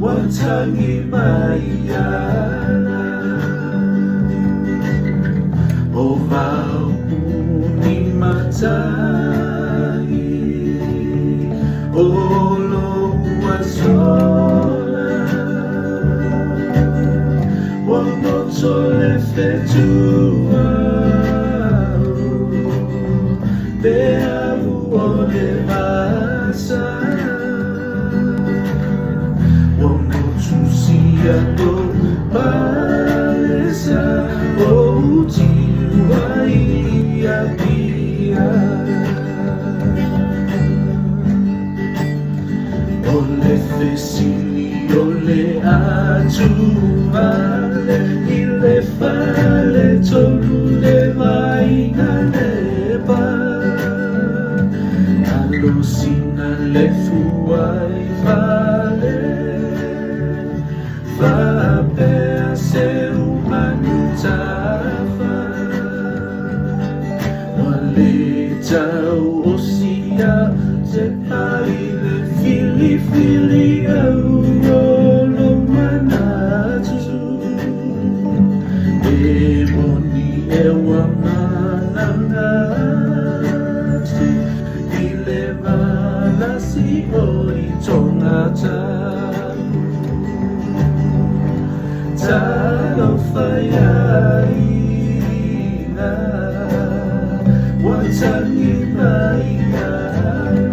watangi maiana o vau ni matai o loa sola wa moto le fetua be avu o le masa Susiando palesa o tiwai apia ole fesili ole atuale ile fale tolu le vaina leba alosina le fuai vale Fapea ser humano tafa Waleta osia se paile fili fili aurolo manatu Emoni ewa manangati Ile malasi oi tongata Talo fayaina watangi maiana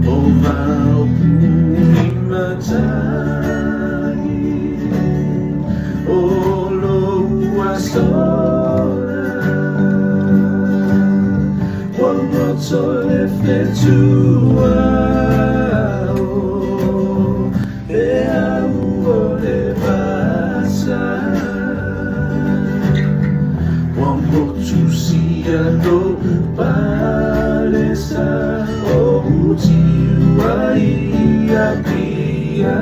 o vau puni matai o loa sola wa moto le fletua Susiando palesa o tiwai apia